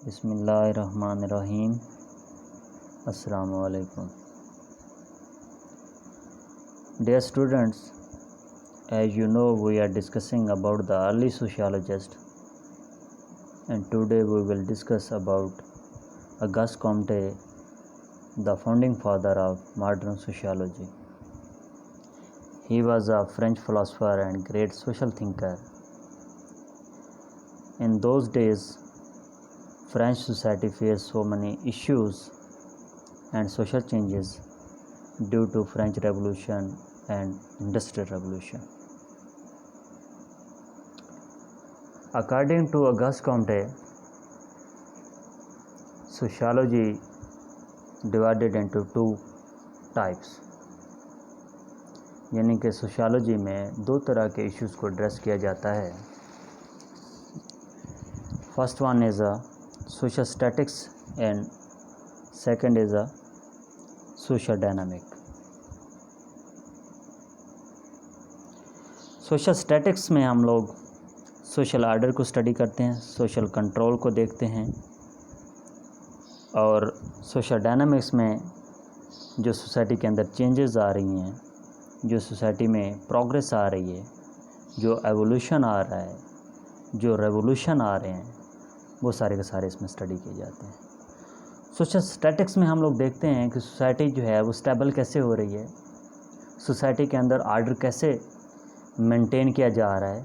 बिस्मिल्लाहिर्रहमानिर्रहीम। अस्सलामु अलैकुम। Dear students, as you know, we are discussing about the early sociologist, and today we will discuss about Auguste Comte, the founding father of modern sociology. He was a French philosopher and great social thinker. In those days, French society faced so many issues and social changes due to French Revolution and Industrial Revolution. According to Auguste Comte, sociology divided into two types, यानी कि sociology में दो तरह के issues को address किया जाता है. First one is a social statics and second is a social dynamic. Social statics में हम लोग सोशल आर्डर को स्टडी करते हैं, सोशल कंट्रोल को देखते हैं, और सोशल डायनामिक्स में जो सोसाइटी के अंदर चेंजेस आ रही हैं, जो सोसाइटी में प्रोग्रेस आ रही है, जो एवोल्यूशन आ रहा है, जो रेवोल्यूशन आ रहे हैं, वो सारे के सारे इसमें स्टडी किए जाते हैं. सोशल स्टैटिक्स में हम लोग देखते हैं कि सोसाइटी जो है वो स्टेबल कैसे हो रही है, सोसाइटी के अंदर आर्डर कैसे मेंटेन किया जा रहा है,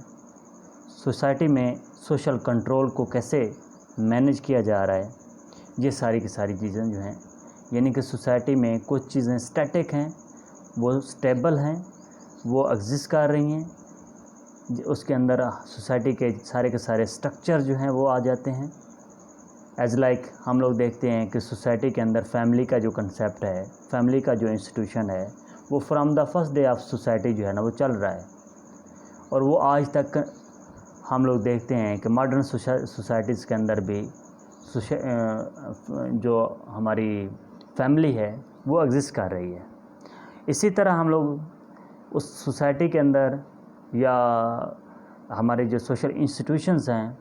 सोसाइटी में सोशल कंट्रोल को कैसे मैनेज किया जा रहा है. ये सारी की सारी चीज़ें जो हैं, यानी कि सोसाइटी में कुछ चीज़ें स्टैटिक हैं, वो स्टेबल हैं, वो एग्जिस्ट कर रही हैं. उसके अंदर सोसाइटी के सारे स्ट्रक्चर जो हैं वो आ जाते हैं. एज लाइक हम लोग देखते हैं कि सोसाइटी के अंदर फैमिली का जो कंसेप्ट है, फैमिली का जो इंस्टीट्यूशन है, वो from the first day of society जो है ना वो चल रहा है, और वो आज तक हम लोग देखते हैं कि मॉडर्न सोसाइटीज़ के अंदर भी जो हमारी फैमिली है वो एग्जिस्ट कर रही है. इसी तरह हम लोग उस सोसाइटी के अंदर या हमारे जो सोशल इंस्टीट्यूशंस हैं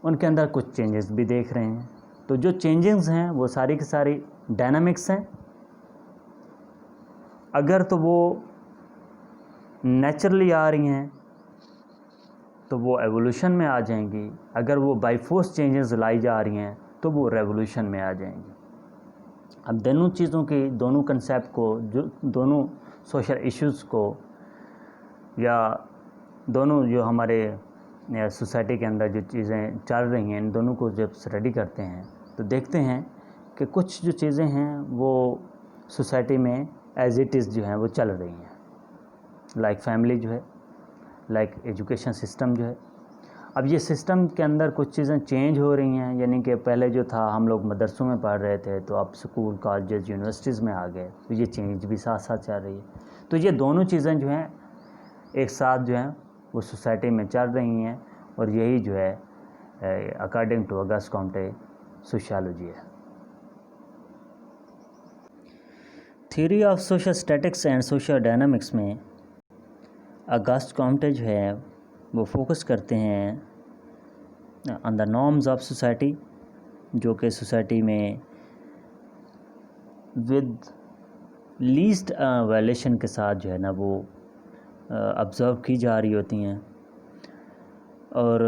उनके अंदर कुछ चेंजेस भी देख रहे हैं. तो जो चेंजेस हैं वो सारी की सारी डायनामिक्स हैं. अगर तो वो नेचुरली आ रही हैं तो वो एवोल्यूशन में आ जाएंगी, अगर वो बाय फोर्स चेंजेस लाई जा रही हैं तो वो रेवोल्यूशन में आ जाएंगी. अब दोनों चीज़ों की, दोनों कंसेप्ट को, जो दोनों सोशल इश्यूज़ को या दोनों जो हमारे सोसाइटी के अंदर जो चीज़ें चल रही हैं, इन दोनों को जब स्टडी करते हैं तो देखते हैं कि कुछ जो चीज़ें हैं वो सोसाइटी में एज इट इज़ जो हैं वो चल रही हैं. लाइक फैमिली जो है, लाइक एजुकेशन सिस्टम जो है. अब ये सिस्टम के अंदर कुछ चीज़ें चेंज हो रही हैं, यानी कि पहले जो था हम लोग मदरसों में पढ़ रहे थे, तो अब स्कूल, कॉलेजेस, यूनिवर्सिटीज़ में आ गए, तो ये चेंज भी साथ साथ चल रही है. तो ये दोनों चीज़ें जो हैं एक साथ जो हैं वो सोसाइटी में चल रही हैं, और यही जो है according to August Comte sociology है. Theory of social statics and social dynamics में ऑगस्ट कॉम्टे जो है वो फोकस करते हैं on the norms of society, जो कि सोसाइटी में विद लीस्ट वायलेशन के साथ जो है ना वो ऑब्ज़र्व की जा रही होती हैं. और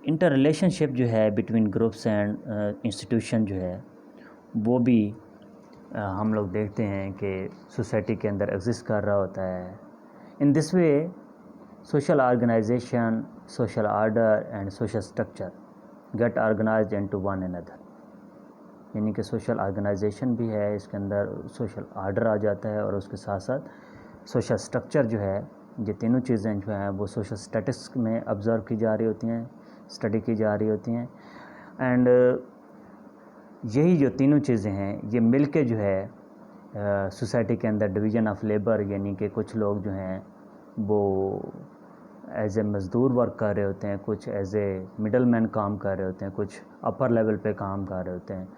इंटर रिलेशनशिप जो है बिटवीन ग्रुप्स एंड इंस्टीट्यूशन जो है वो भी हम लोग देखते हैं कि सोसाइटी के अंदर एग्जिस्ट कर रहा होता है. In this way social organisation, social order and social structure get organised into one another, यानी कि सोशल ऑर्गेनाइजेशन भी है इसके अंदर, सोशल आर्डर आ जाता है, और उसके साथ साथ सोशल स्ट्रक्चर जो है, ये तीनों चीज़ें जो हैं वो सोशल स्टैटिक्स में ऑब्ज़र्व की जा रही होती हैं, स्टडी की जा रही होती हैं. एंड यही जो तीनों चीज़ें हैं ये मिल के जो है सोसाइटी के अंदर डिवीज़न ऑफ लेबर, यानी कि कुछ लोग जो हैं वो एज ए मज़दूर वर्क कर रहे होते हैं, कुछ एज ए मिडल मैन काम कर रहे होते हैं, कुछ अपर लेवल पे काम कर रहे होते हैं.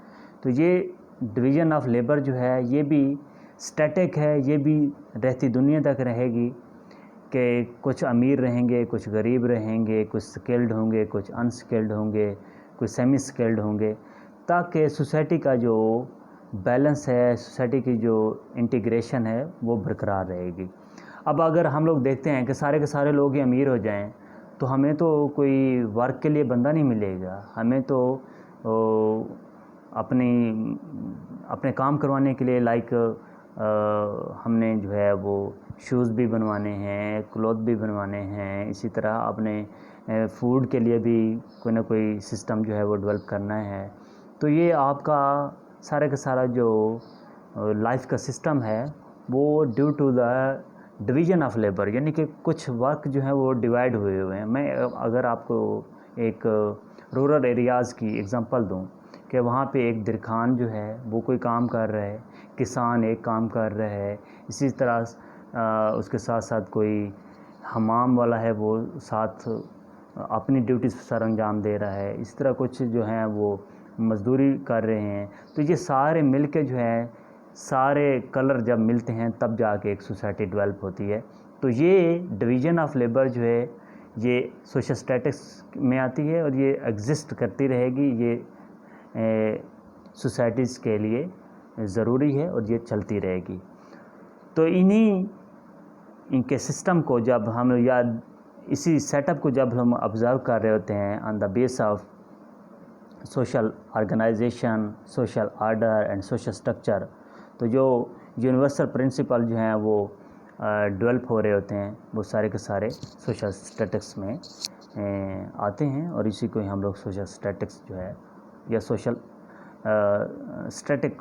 तो ये डिवीज़न ऑफ लेबर जो है ये भी स्टैटिक है, ये भी रहती दुनिया तक रहेगी कि कुछ अमीर रहेंगे, कुछ गरीब रहेंगे, कुछ स्किल्ड होंगे, कुछ अनस्किल्ड होंगे, कोई सेमी स्किल्ड होंगे, ताकि सोसाइटी का जो बैलेंस है, सोसाइटी की जो इंटीग्रेशन है वो बरकरार रहेगी। अब अगर हम लोग देखते हैं कि सारे के सारे लोग ही अमीर हो जाएं, तो हमें तो कोई वर्क के लिए बंदा नहीं मिलेगा, हमें तो अपने काम करवाने के लिए हमने जो है वो शूज़ भी बनवाने हैं, क्लॉथ भी बनवाने हैं, इसी तरह अपने फूड के लिए भी कोई ना कोई सिस्टम जो है वो डेवलप करना है। तो ये आपका सारा का सारा जो लाइफ का सिस्टम है वो due to the division of labour, यानी कि कुछ वर्क जो है वो डिवाइड हुए हैं। मैं अगर आपको एक रूरल एरियाज़ की एग्ज़ाम्पल दूं कि वहाँ पे एक दिरखान जो है वो कोई काम कर रहा है, किसान एक काम कर रहा है, इसी तरह उसके साथ साथ कोई हमाम वाला है वो साथ अपनी ड्यूटी सर अंजाम दे रहा है, इस तरह कुछ जो हैं वो मज़दूरी कर रहे हैं। तो ये सारे मिल के जो है, सारे कलर जब मिलते हैं तब जाके एक सोसाइटी डेवलप होती है। तो ये डिवीज़न ऑफ लेबर जो है ये सोशल स्टैटिक्स में आती है और ये एग्जिस्ट करती रहेगी, ये सोसाइटीज़ के लिए ज़रूरी है और ये चलती रहेगी। तो इनके सिस्टम को जब हम या इसी सेटअप को जब हम ऑब्ज़र्व कर रहे होते हैं on the base of social organisation, social order and social structure, तो जो यूनिवर्सल प्रिंसिपल जो हैं वो डेवलप हो रहे होते हैं, वो सारे के सारे सोशल स्टैटिक्स में आते हैं और इसी को ही हम लोग सोशल स्टैटिक्स जो है या सोशल स्टैटिक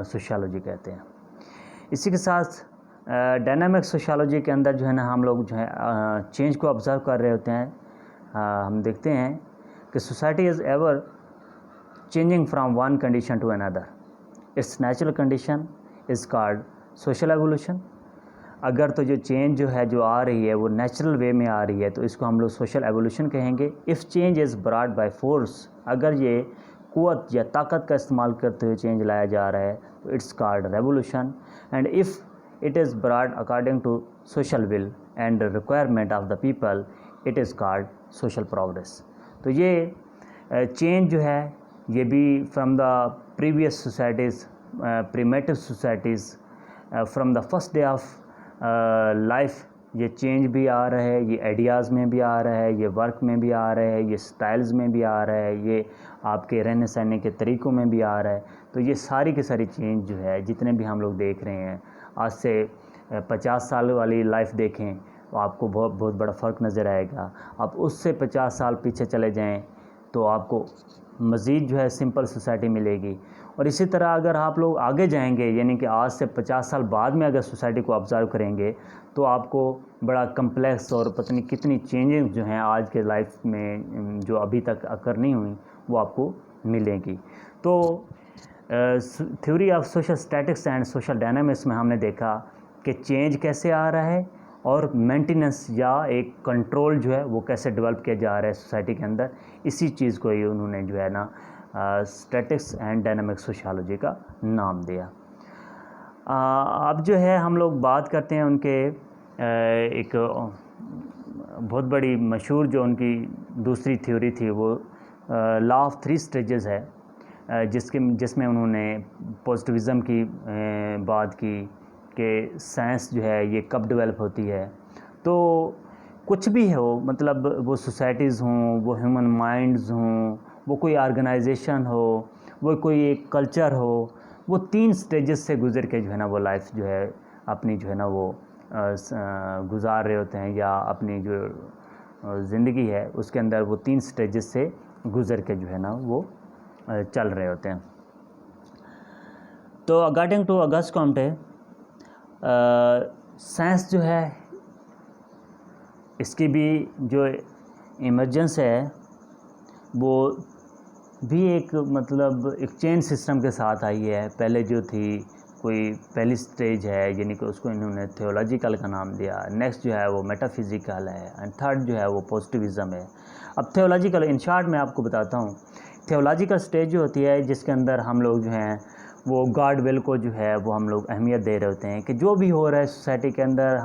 सोशियोलॉजी कहते हैं। इसी के साथ डायनामिक सोशियोलॉजी के अंदर जो है ना हम लोग जो है चेंज को ऑब्ज़र्व कर रहे होते हैं। हम देखते हैं कि society is ever changing from one condition to another, its natural condition is called social evolution. अगर तो जो चेंज जो है जो आ रही है वो नेचुरल वे में आ रही है तो इसको हम लोग सोशल एवोल्यूशन कहेंगे। If change is brought by force, अगर ये क़ुव्वत या ताकत का इस्तेमाल करते हुए चेंज लाया जा रहा है तो it's called revolution. And if it is brought according to social will and requirement of the people, it is called social progress. तो ये चेंज जो है ये भी from the previous societies, primitive societies, from the first day of life ये change भी आ रहा है, ये आइडियाज़ में भी आ रहा है, ये वर्क में भी आ रहा है, ये स्टाइल्स में भी आ रहा है, ये आपके रहने सहने के तरीक़ों में भी आ रहा है। तो ये सारी की सारी चेंज जो है जितने भी हम लोग देख रहे हैं, आज से 50 साल वाली लाइफ देखें तो आपको बहुत बड़ा फ़र्क नज़र आएगा। आप उससे 50 साल पीछे चले जाएं तो आपको मज़ीद जो है सिंपल सोसाइटी मिलेगी। और इसी तरह अगर आप लोग आगे जाएंगे, यानी कि आज से 50 साल बाद में अगर सोसाइटी को ऑब्ज़र्व करेंगे तो आपको बड़ा कम्प्लेक्स और पता नहीं कितनी चेंजेस जो हैं आज के लाइफ में जो अभी तक अकर नहीं हुई वो आपको मिलेंगी। तो theory of social statics and social dynamics में हमने देखा कि चेंज कैसे आ रहा है और मेंटेनेंस या एक कंट्रोल जो है वो कैसे डेवलप किया जा रहा है सोसाइटी के अंदर। इसी चीज़ को ही उन्होंने जो है ना स्टैटिक्स एंड डायनामिक सोशियोलॉजी का नाम दिया। अब जो है हम लोग बात करते हैं उनके एक बहुत बड़ी मशहूर जो उनकी दूसरी थ्योरी थी वो लॉ ऑफ 3 स्टेजेस है, जिसमें उन्होंने पॉजिटिविज़म की बात की कि साइंस जो है ये कब डेवलप होती है। तो कुछ भी हो, मतलब वो सोसाइटीज़ हों, वो ह्यूमन माइंड्स हों, वो कोई ऑर्गेनाइजेशन हो, वो कोई एक कल्चर हो, वो 3 स्टेजेस से गुज़र के जो है ना वो लाइफ जो है अपनी जो है ना वो गुज़ार रहे होते हैं, या अपनी जो ज़िंदगी है उसके अंदर वो 3 स्टेजेस से गुज़र के जो है ना वो चल रहे होते हैं। तो according to August Comte, science जो है इसकी भी जो इमर्जेंस है वो भी एक मतलब एक चेन सिस्टम के साथ आई है। पहले जो थी कोई पहली स्टेज है, यानी कि उसको इन्होंने थियोलॉजिकल का नाम दिया। नेक्स्ट जो है वो मेटाफिज़िकल है एंड थर्ड जो है वो पॉजिटिविज़म है। अब थियोलॉजिकल इन शॉर्ट मैं आपको बताता हूँ। थियोलॉजिकल स्टेज जो होती है जिसके अंदर हम लोग जो हैं वो गॉड विल को जो है वो हम लोग अहमियत दे रहे होते हैं कि जो भी हो रहा है सोसाइटी के अंदर,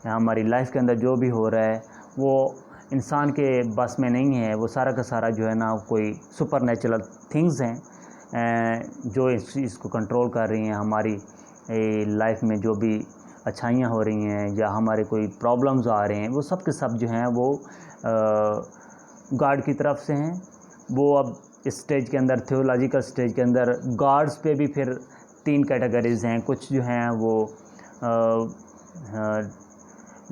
हमारी लाइफ के अंदर जो भी हो रहा है वो इंसान के बस में नहीं है, वो सारा का सारा जो है ना कोई सुपर नेचुरल थिंग्स हैं जो इस चीज़ को कंट्रोल कर रही हैं। हमारी लाइफ में जो भी अच्छाइयाँ हो रही हैं या हमारे कोई प्रॉब्लम्स आ रहे हैं, वो सब के सब जो हैं वो गॉड की तरफ से हैं। वो अब इस स्टेज के अंदर, थियोलॉजिकल स्टेज के अंदर, गॉड्स पे भी फिर 3 कैटेगरीज़ हैं। कुछ जो हैं वो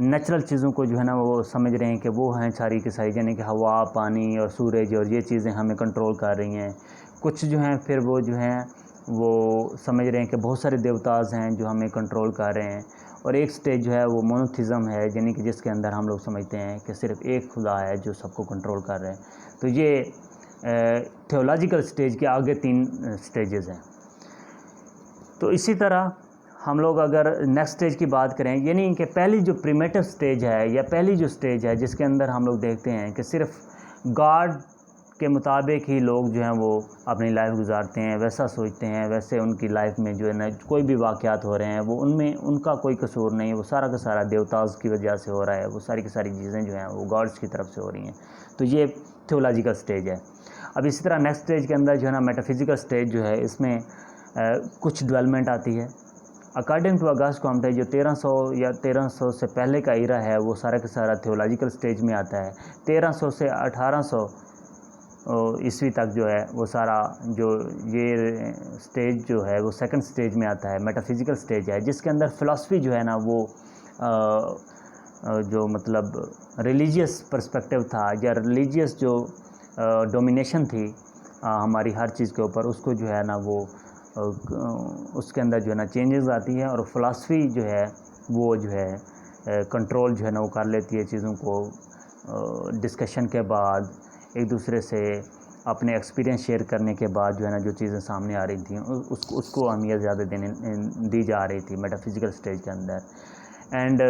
नेचुरल चीज़ों को जो है ना वो समझ रहे हैं कि वो हैं सारी की सारी, यानी कि हवा, पानी और सूरज और ये चीज़ें हमें कंट्रोल कर रही हैं। कुछ जो हैं फिर वो जो हैं वो समझ रहे हैं कि बहुत सारे देवताज़ हैं जो हमें कंट्रोल कर रहे हैं। और एक स्टेज जो है वो मोनोथिज़म है, यानी कि जिसके अंदर हम लोग समझते हैं कि सिर्फ एक खुदा है जो सबको कंट्रोल कर रहे हैं। तो ये थियोलॉजिकल स्टेज के आगे 3 स्टेजेस हैं। तो इसी तरह हम लोग अगर नेक्स्ट स्टेज की बात करें, यानी कि पहली जो प्रिमिटिव स्टेज है या पहली जो स्टेज है जिसके अंदर हम लोग देखते हैं कि सिर्फ गॉड के मुताबिक ही लोग जो हैं वो अपनी लाइफ गुजारते हैं, वैसा सोचते हैं, वैसे उनकी लाइफ में जो है ना कोई भी वाक़यात हो रहे हैं वो उनमें उनका कोई कसूर नहीं है, वो सारा का सारा देवताज़ की वजह से हो रहा है, वो सारी की सारी चीज़ें जो हैं वो गॉड्स की तरफ से हो रही हैं। तो ये थियोलॉजिकल स्टेज है। अब इसी तरह नेक्स्ट स्टेज के अंदर जो है ना मेटाफिज़िकल स्टेज जो है, इसमें कुछ डेवलपमेंट आती है। अकॉर्डिंग टू अगस्त कॉम्टे जो 1300 या 1300 से पहले का इरा है वो सारा का सारा थियोलॉजिकल स्टेज में आता है। 1300 से 1800 ईस्वी तक जो है वो सारा जो ये स्टेज जो है वो सेकंड स्टेज में आता है, मेटाफिज़िकल स्टेज है, जिसके अंदर फ़िलासफ़ी जो है ना वो जो मतलब रिलीजियस पर्सपेक्टिव था या रिलीजियस जो डोमिनेशन थी हमारी हर चीज़ के ऊपर, उसको जो है ना वो उसके अंदर जो है ना चेंजेस आती है और फ़िलासफ़ी जो है वो जो है कंट्रोल जो है ना वो कर लेती है चीज़ों को। डिस्कशन के बाद एक दूसरे से अपने एक्सपीरियंस शेयर करने के बाद जो है ना जो चीज़ें सामने आ रही थी उसको अहमियत ज़्यादा दी जा रही थी मेटाफिज़िकल स्टेज के अंदर। एंड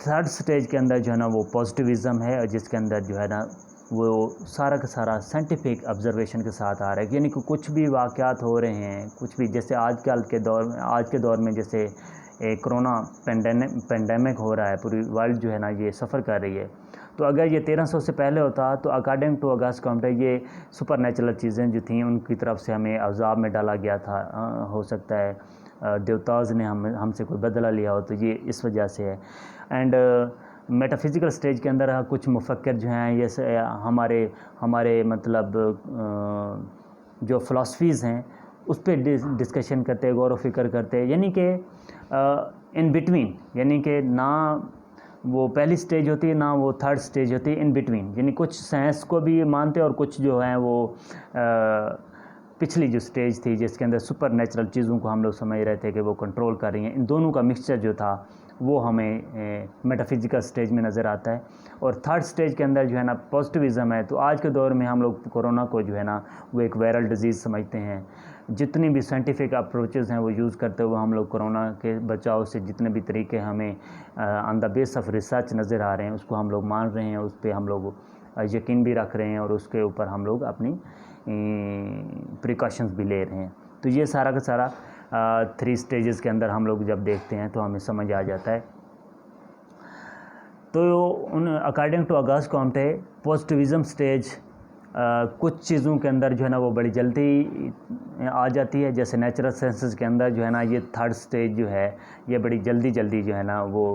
थर्ड स्टेज के अंदर जो है ना वो पॉजिटिविज़म है, जिसके अंदर जो है ना वो सारा का सारा साइंटिफिक ऑब्जर्वेशन के साथ आ रहा है, यानी कि कुछ भी वाक़यात हो रहे हैं, कुछ भी जैसे आज के दौर में जैसे कोरोना पेंडेमिक हो रहा है, पूरी वर्ल्ड जो है ना ये सफ़र कर रही है। तो अगर ये 1300 से पहले होता तो अकॉर्डिंग टू अगस्त कॉम्टे ये सुपर नेचुरल चीज़ें जो थी उनकी तरफ से हमें अज़ाब में डाला गया था। हो सकता है देवताज़ ने हमसे कोई बदला लिया हो, तो ये इस वजह से है। एंड मेटाफिज़िकल स्टेज के अंदर कुछ मुफक्किर जो हैं ये हमारे मतलब जो फ़िलासफ़ीज़ हैं उस पर डिस्कशन करते, गौर व फ़िक्र करते, यानी कि इन बिटवीन, यानी कि ना वो पहली स्टेज होती है ना वो थर्ड स्टेज होती है, इन बिटवीन, यानी कुछ साइंस को भी मानते और कुछ जो हैं वो पिछली जो स्टेज थी जिसके अंदर सुपर नेचुरल चीज़ों को हम लोग समझ रहे थे कि वो कंट्रोल कर रही हैं। इन दोनों का मिक्सचर जो था वो हमें मेटाफिज़िकल स्टेज में नज़र आता है। और थर्ड स्टेज के अंदर जो है ना पॉजिटिविज़म है। तो आज के दौर में हम लोग कोरोना को जो है ना वो एक वायरल डिजीज़ समझते हैं। जितनी भी साइंटिफिक अप्रोचेज़ हैं वो यूज़ करते हुए हम लोग कोरोना के बचाव से जितने भी तरीके हमें on the base of research नज़र आ रहे हैं उसको हम लोग मान रहे हैं, उस पर हम लोग यकीन भी रख रहे हैं और उसके ऊपर हम लोग अपनी प्रिकॉशंस भी ले रहे हैं। तो ये सारा का सारा 3 स्टेजेस के अंदर हम लोग जब देखते हैं तो हमें समझ आ जाता है। तो उन according to Auguste Comte positivism stage कुछ चीज़ों के अंदर जो है ना वो बड़ी जल्दी आ जाती है, जैसे नेचुरल साइंसेस के अंदर जो है ना ये थर्ड स्टेज जो है ये बड़ी जल्दी जो है ना वो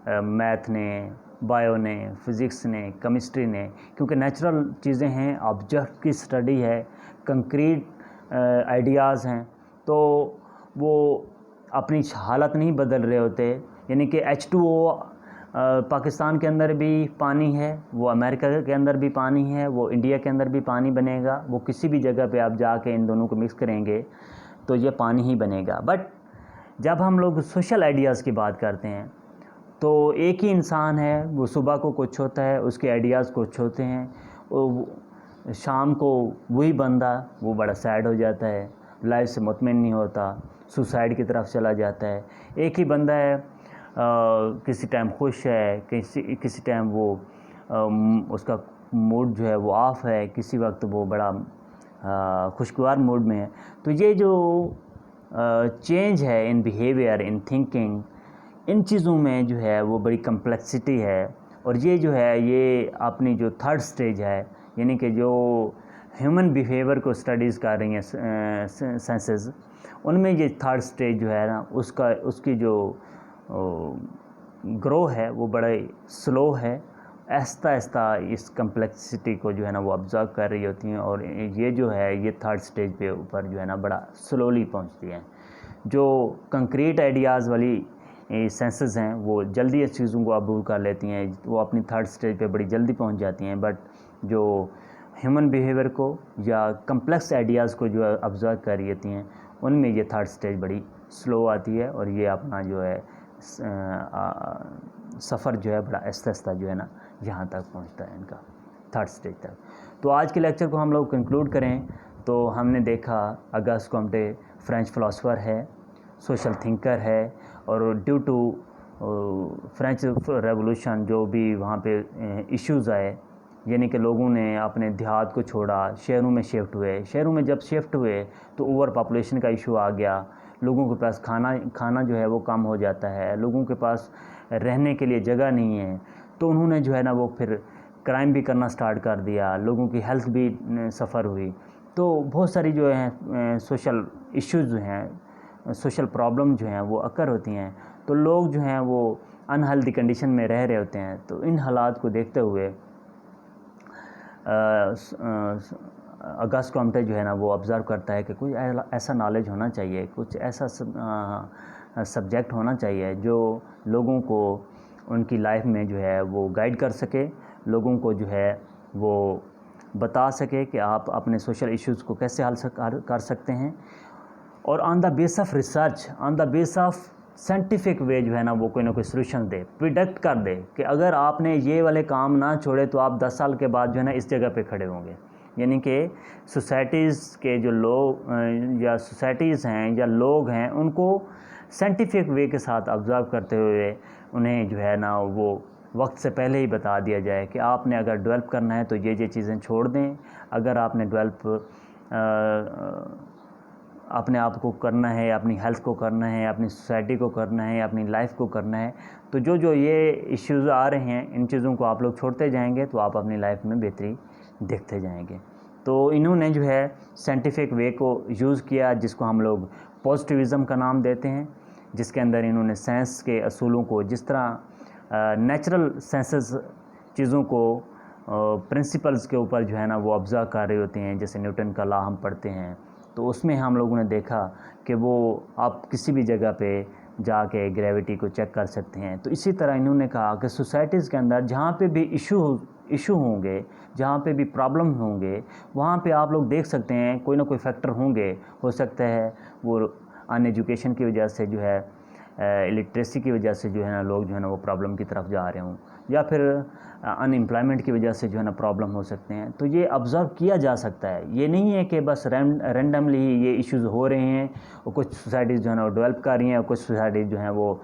मैथ ने, बायो ने, फिज़िक्स ने, केमिस्ट्री ने, क्योंकि नेचुरल चीज़ें हैं, ऑब्जेक्ट की स्टडी है, कंक्रीट आइडियाज़ हैं, तो वो अपनी हालत नहीं बदल रहे होते। यानी कि H2O पाकिस्तान के अंदर भी पानी है, वो अमेरिका के अंदर भी पानी है, वो इंडिया के अंदर भी पानी बनेगा, वो किसी भी जगह पे आप जाके इन दोनों को मिक्स करेंगे तो ये पानी ही बनेगा। बट जब हम लोग सोशल आइडियाज़ की बात करते हैं तो एक ही इंसान है, वो सुबह को कुछ होता है, उसके आइडियाज़ कुछ होते हैं, शाम को वही बंदा वो बड़ा सैड हो जाता है, लाइफ से मुतमिन नहीं होता, सुसाइड की तरफ चला जाता है। एक ही बंदा है किसी टाइम खुश है, किसी टाइम वो उसका मूड जो है वो ऑफ है, किसी वक्त वो बड़ा खुशगवार मूड में है। तो ये जो चेंज है इन बिहेवियर, इन थिंकिंग, इन चीज़ों में जो है वो बड़ी कम्प्लेक्सिटी है और ये जो है ये अपनी जो थर्ड स्टेज है, यानी कि जो ह्यूमन बिहेवियर को स्टडीज़ कर रही हैं सेंसेस, उनमें ये थर्ड स्टेज जो है ना उसकी जो ग्रो है वो बड़ा स्लो है, आहिस्ता आहिस्ता इस कम्प्लेक्सिटी को जो है ना वो ऑब्ज़र्व कर रही होती हैं, और ये जो है ये थर्ड स्टेज पे ऊपर जो है ना बड़ा स्लोली पहुंचती हैं। जो कंक्रीट आइडियाज़ वाली सेंसेस हैं वो जल्दी इस चीज़ों को अबूर कर लेती हैं, वो अपनी थर्ड स्टेज पे बड़ी जल्दी पहुंच जाती हैं, बट जो ह्यूमन बिहेवियर को या कम्प्लेक्स आइडियाज़ को जो ऑब्ज़र्व कर रही होती हैं उनमें ये थर्ड स्टेज बड़ी स्लो आती है, और ये अपना जो है सफ़र जो है बड़ा आहिस्ता आहिस्ता जो है ना यहाँ तक पहुँचता है इनका थर्ड स्टेज तक। तो आज के लेक्चर को हम लोग कंक्लूड करें तो हमने देखा अगस्त कॉम्टे फ्रेंच फ़िलासफ़र है, सोशल थिंकर है, और ड्यू टू फ्रेंच रेवोल्यूशन जो भी वहाँ पे इश्यूज़ आए, यानी कि लोगों ने अपने देहात को छोड़ा, शहरों में शिफ्ट हुए, शहरों में जब शिफ्ट हुए तो ओवर पॉपुलेशन का इशू आ गया, लोगों के पास खाना जो है वो कम हो जाता है, लोगों के पास रहने के लिए जगह नहीं है, तो उन्होंने जो है ना वो फिर क्राइम भी करना स्टार्ट कर दिया, लोगों की हेल्थ भी सफ़र हुई। तो बहुत सारी जो हैं सोशल इश्यूज़ जो हैं, सोशल प्रॉब्लम जो हैं वो अकर होती हैं, तो लोग जो हैं वो अनहेल्दी कंडीशन में रह रहे होते हैं। तो इन हालात को देखते हुए अगस्त कॉम्टे जो है ना वो ऑब्ज़र्व करता है कि कुछ ऐसा नॉलेज होना चाहिए, कुछ ऐसा सब्जेक्ट होना चाहिए जो लोगों को उनकी लाइफ में जो है वो गाइड कर सके, लोगों को जो है वो बता सके कि आप अपने सोशल इश्यूज़ को कैसे हल कर सकते हैं, और on the base of research, on the base of scientific way जो है ना वो कोई ना कोई सोल्यूशन दे, प्रिडिक्ट कर दे कि अगर आपने ये वाले काम ना छोड़े तो आप 10 साल के बाद जो है ना इस जगह पे खड़े होंगे। यानी कि सोसाइटीज़ के जो लोग या सोसाइटीज़ हैं या लोग हैं उनको साइंटिफिक वे के साथ ऑब्ज़र्व करते हुए उन्हें जो है ना वो वक्त से पहले ही बता दिया जाए कि आपने अगर डेवलप करना है तो ये चीज़ें छोड़ दें, अगर आपने डेवलप अपने आप को करना है, अपनी हेल्थ को करना है, अपनी सोसाइटी को करना है, अपनी लाइफ को करना है, तो जो ये इश्यूज़ आ रहे हैं इन चीज़ों को आप लोग छोड़ते जाएंगे तो आप अपनी लाइफ में बेहतरी देखते जाएंगे। तो इन्होंने जो है साइंटिफिक वे को यूज़ किया, जिसको हम लोग पॉजिटिविज़म का नाम देते हैं, जिसके अंदर इन्होंने साइंस के असूलों को, जिस तरह नेचुरल साइंसेस चीज़ों को प्रिंसिपल्स के ऊपर जो है ना वो ऑब्ज़र्व कर रही होती हैं, जैसे न्यूटन का लॉ हम पढ़ते हैं, तो उसमें हम लोगों ने देखा कि वो आप किसी भी जगह पे जाके ग्रेविटी को चेक कर सकते हैं। तो इसी तरह इन्होंने कहा कि सोसाइटीज़ के अंदर जहाँ पे भी इशू होंगे, जहाँ पे भी प्रॉब्लम होंगे, वहाँ पे आप लोग देख सकते हैं कोई ना कोई फैक्टर होंगे। हो सकता है वो अनएजुकेशन की वजह से जो है, इलिटरेसी की वजह से जो है ना लोग जो है ना वो प्रॉब्लम की तरफ जा रहे हों, या फिर अनएम्प्लॉयमेंट की वजह से जो है ना प्रॉब्लम हो सकते हैं। तो ये ऑब्ज़र्व किया जा सकता है, ये नहीं है कि बस रैंडमली ही ये इश्यूज़ हो रहे हैं और कुछ सोसाइटीज़ जो है ना वो डेवलप कर रही हैं और कुछ सोसाइटीज़ जो हैं वो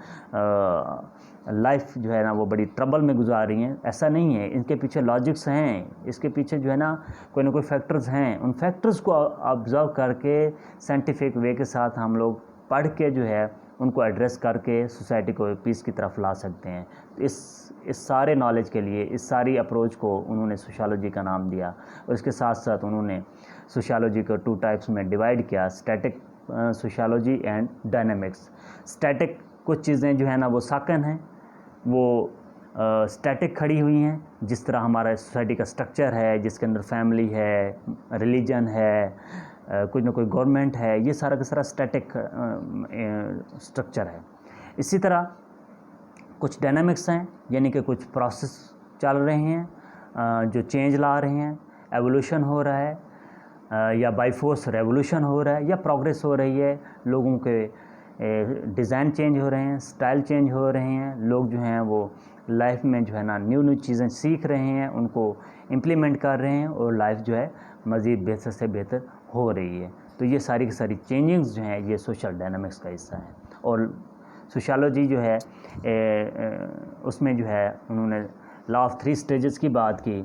लाइफ जो है ना वो बड़ी ट्रबल में गुजार रही हैं। ऐसा नहीं है, इनके पीछे लॉजिक्स हैं, इसके पीछे जो है ना कोई फैक्टर्स हैं। उन फैक्टर्स को ऑब्ज़र्व करके साइंटिफिक वे के साथ हम लोग पढ़ के जो है उनको एड्रेस करके सोसाइटी को पीस की तरफ ला सकते हैं। तो इस सारे नॉलेज के लिए, इस सारी अप्रोच को उन्होंने सोशियोलॉजी का नाम दिया, और इसके साथ साथ उन्होंने सोशियोलॉजी को 2 टाइप्स में डिवाइड किया, static sociology and dynamics. Static कुछ चीज़ें जो है ना वो साकन हैं, वो स्टैटिक खड़ी हुई हैं, जिस तरह हमारा सोसाइटी का स्ट्रक्चर है, जिसके अंदर फैमिली है, रिलीजन है, कुछ ना कोई गवर्नमेंट है, ये सारा का सारा स्टैटिक स्ट्रक्चर है। इसी तरह कुछ डायनामिक्स हैं, यानी कि कुछ प्रोसेस चल रहे हैं जो चेंज ला रहे हैं, एवोल्यूशन हो रहा है, या बाय फोर्स रेवोल्यूशन हो रहा है, या प्रोग्रेस हो रही है, लोगों के डिज़ाइन चेंज हो रहे हैं, स्टाइल चेंज हो रहे हैं, लोग जो हैं वो लाइफ में जो है ना न्यू चीज़ें सीख रहे हैं, उनको इम्प्लीमेंट कर रहे हैं, और लाइफ जो है मज़ीद बेहतर से बेहतर हो रही है। तो ये सारी की सारी चेंजिंग्स जो हैं ये सोशल डायनामिक्स का हिस्सा है। और सोशियोलॉजी जो है उसमें जो है उन्होंने लॉ ऑफ 3 स्टेजेस की बात की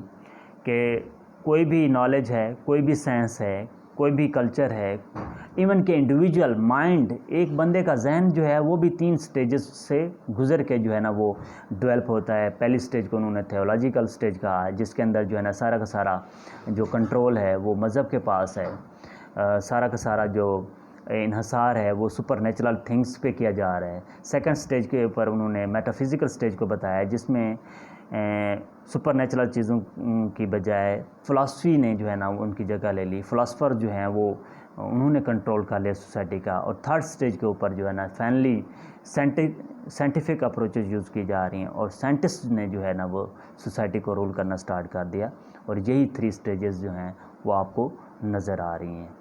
कि कोई भी नॉलेज है, कोई भी साइंस है, कोई भी कल्चर है, इवन के इंडिविजुअल माइंड, एक बंदे का जहन जो है वो भी 3 स्टेजेस से गुज़र के जो है ना वो डेवलप होता है। पहली स्टेज को उन्होंने थियोलॉजिकल स्टेज कहा है, जिसके अंदर जो है ना सारा का सारा जो कंट्रोल है वो मज़हब के पास है। सारा का सारा जो इन्हसार है वो सुपर नेचुरल थिंग्स पे किया जा रहा है। सेकंड स्टेज के ऊपर उन्होंने मेटाफिज़िकल स्टेज को बताया, जिसमें सुपर नेचुरल चीज़ों की बजाय फ़िलासफ़ी ने जो है ना उनकी जगह ले ली। फ़िलासफ़र जो हैं वो उन्होंने कंट्रोल कर लिया सोसाइटी का। और थर्ड स्टेज के ऊपर जो है ना फाइनली साइंटिफिक अप्रोचेज यूज़ की जा रही हैं और साइंटिस्ट ने जो है ना वो सोसाइटी को रूल करना स्टार्ट कर दिया। और यही 3 स्टेजेस जो हैं वो आपको नज़र आ रही हैं।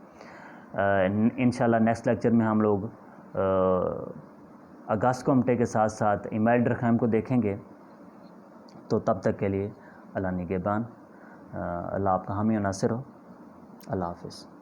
इंशाल्लाह नेक्स्ट लेक्चर में हम लोग अगास्को कॉम्टे के साथ साथ इमाम दुर्कheim को देखेंगे। तो तब तक के लिए अल्लाह निगहबान। अल्लाह आपका हामी और नासिर हो। अल्लाह हाफ़िज़।